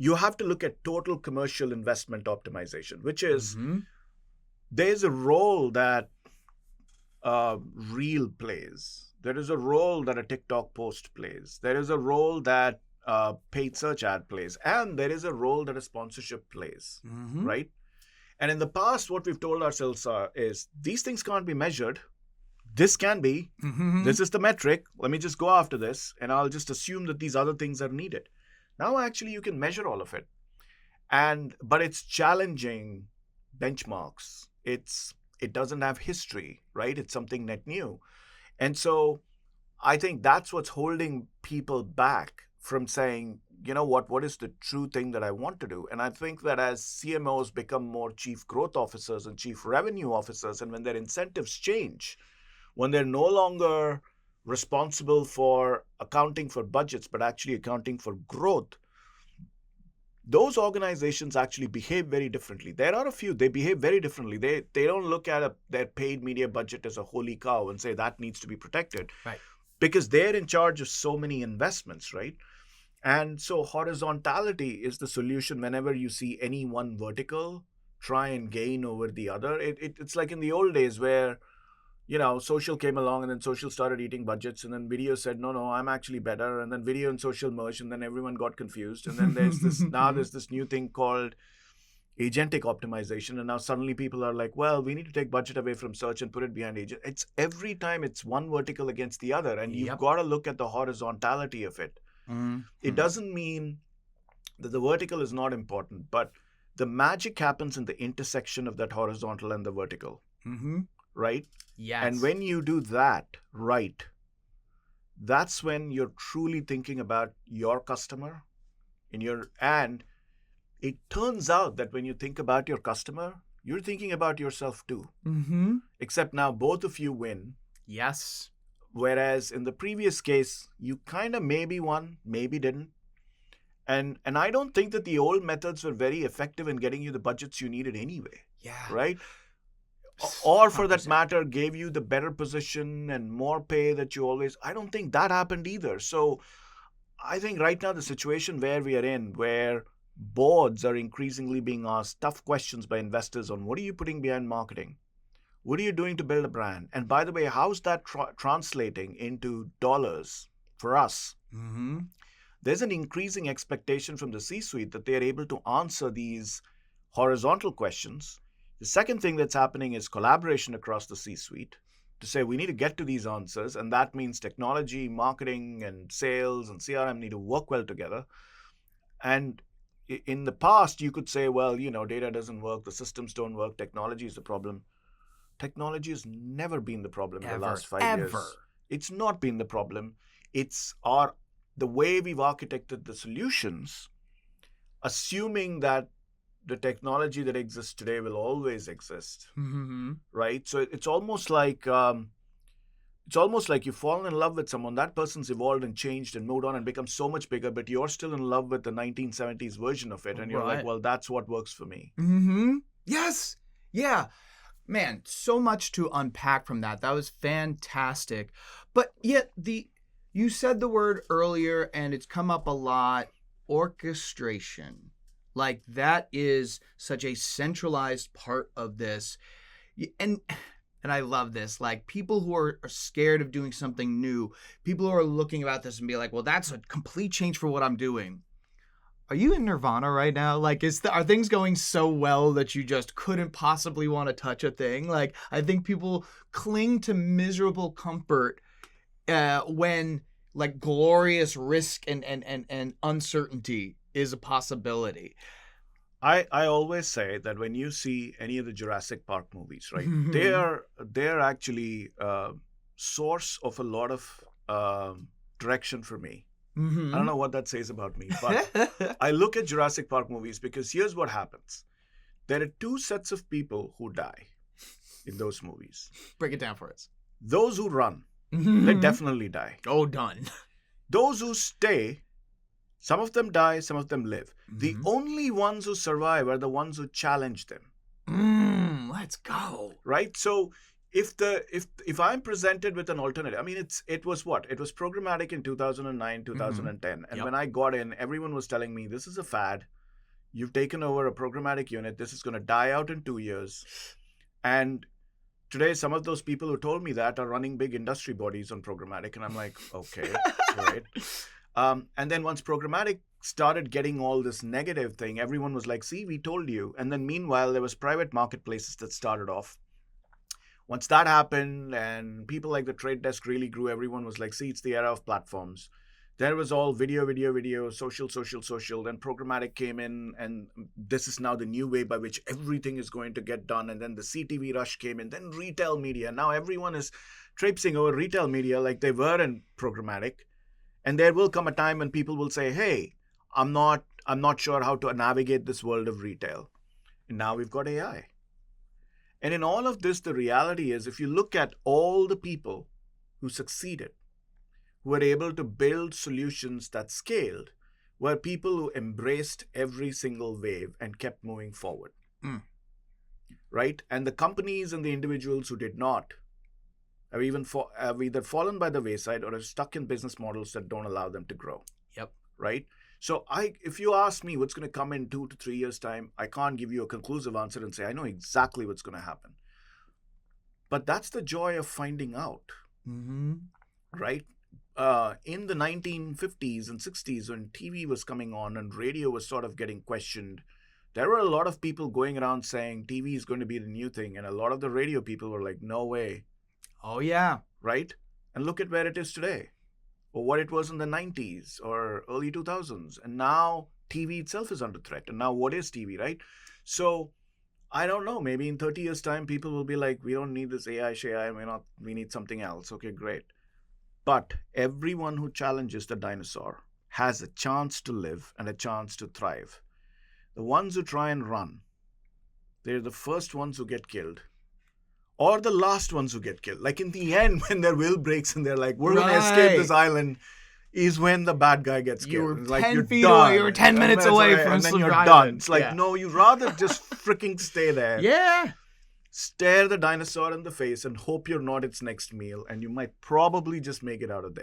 you have to look at total commercial investment optimization, which is Mm-hmm. there's a role that Reel plays. There is a role that a TikTok post plays. There is a role that paid search ad plays. And there is a role that a sponsorship plays, Mm-hmm. right? And in the past, what we've told ourselves is these things can't be measured. This can be. Mm-hmm. This is the metric. Let me just go after this, and I'll just assume that these other things are needed. Now, actually, you can measure all of it, but it's challenging benchmarks. It doesn't have history, right? It's something net new, and so I think that's what's holding people back from saying, what is the true thing that I want to do? And I think that as CMOs become more chief growth officers and chief revenue officers, and when their incentives change, when they're no longer responsible for accounting for budgets, but actually accounting for growth, those organizations actually behave very differently. There are a few, they behave very differently. They don't look at their paid media budget as a holy cow and say that needs to be protected. Right. Because they're in charge of so many investments, right? And so horizontality is the solution whenever you see any one vertical try and gain over the other. It's like in the old days where, social came along and then social started eating budgets and then video said, no, I'm actually better. And then video and social merged and then everyone got confused. And then there's this new thing called agentic optimization. And now suddenly people are like, well, we need to take budget away from search and put it behind agent. It's every time it's one vertical against the other. And you've got to look at the horizontality of it. Mm-hmm. It doesn't mean that the vertical is not important, but the magic happens in the intersection of that horizontal and the vertical. Mm-hmm. Right? Yes. And when you do that right, that's when you're truly thinking about your customer and it turns out that when you think about your customer, you're thinking about yourself too. Mm-hmm. Except now both of you win. Yes. Whereas in the previous case, you kind of maybe won, maybe didn't. And I don't think that the old methods were very effective in getting you the budgets you needed anyway. Yeah. Right? Or for 100%. that matter, gave you the better position and more pay that you always. I don't think that happened either. So I think right now the situation where we are in, where boards are increasingly being asked tough questions by investors on what are you putting behind marketing? What are you doing to build a brand? And by the way, how's that translating into dollars for us? Mm-hmm. There's an increasing expectation from the C-suite that they are able to answer these horizontal questions. The second thing that's happening is collaboration across the C-suite to say we need to get to these answers, and that means technology, marketing, and sales and CRM need to work well together. And in the past, you could say, well, data doesn't work, the systems don't work, technology is the problem. Technology has never been the problem in the last 5 years. It's not been the problem. It's the way we've architected the solutions, assuming that the technology that exists today will always exist, right? So it's almost like you've fallen in love with someone. That person's evolved and changed and moved on and become so much bigger, but you're still in love with the 1970s version of it, and you're like, well, that's what works for me. Mm-hmm. Yes. Yeah. Man, so much to unpack from that. That was fantastic. But yet you said the word earlier, and it's come up a lot, orchestration. Like that is such a centralized part of this. And I love this. Like people who are scared of doing something new, people who are looking about this and be like, well, that's a complete change for what I'm doing. Are you in nirvana right now? Like, are things going so well that you just couldn't possibly want to touch a thing? Like, I think people cling to miserable comfort when like glorious risk and uncertainty is a possibility. I always say that when you see any of the Jurassic Park movies, right, they're actually source of a lot of direction for me. I don't know what that says about me, but I look at Jurassic Park movies because here's what happens. There are two sets of people who die in those movies. Break it down for us. Those who run, they definitely die. Oh, done. Those who stay, some of them die, some of them live. The only ones who survive are the ones who challenge them. Let's go. Right? So if I'm presented with an alternative, I mean, it was what? It was programmatic in 2009, Mm-hmm. 2010. And Yep. when I got in, everyone was telling me, this is a fad. You've taken over a programmatic unit. This is going to die out in 2 years. And today, some of those people who told me that are running big industry bodies on programmatic. And I'm like, okay, great. And then once programmatic started getting all this negative thing, everyone was like, see, we told you. And then meanwhile, there was private marketplaces that started off. Once that happened and people like the Trade Desk really grew, everyone was like, see, it's the era of platforms. There was all video, video, video, social, social, social. Then programmatic came in, and this is now the new way by which everything is going to get done. And then the CTV rush came in, then retail media. Now everyone is traipsing over retail media like they were in programmatic. And there will come a time when people will say, hey, I'm not sure how to navigate this world of retail. And now we've got AI. And in all of this, the reality is, if you look at all the people who succeeded, who were able to build solutions that scaled, were people who embraced every single wave and kept moving forward. Mm. Right? And the companies and the individuals who did not have either fallen by the wayside or are stuck in business models that don't allow them to grow. Yep. Right? So if you ask me what's going to come in 2 to 3 years' time, I can't give you a conclusive answer and say, I know exactly what's going to happen. But that's the joy of finding out. Mm-hmm. Right? In the 1950s and 60s, when TV was coming on and radio was sort of getting questioned, there were a lot of people going around saying TV is going to be the new thing. And a lot of the radio people were like, no way. Oh, yeah. Right? And look at where it is today, or what it was in the 90s or early 2000s. And now TV itself is under threat. And now what is TV, right? So I don't know. Maybe in 30 years' time, people will be like, we don't need this AI, we need something else. Okay, great. But everyone who challenges the dinosaur has a chance to live and a chance to thrive. The ones who try and run, they're the first ones who get killed. Or the last ones who get killed. Like in the end, when their will breaks and they're like, we're going to escape this island, is when the bad guy gets killed. You were It's 10 you're feet done. away. You were 10 minutes away from and then you're surviving. done. It's like, Yeah. no, you'd rather just freaking stay there. Yeah. Stare the dinosaur in the face and hope you're not its next meal. And you might probably just make it out of there.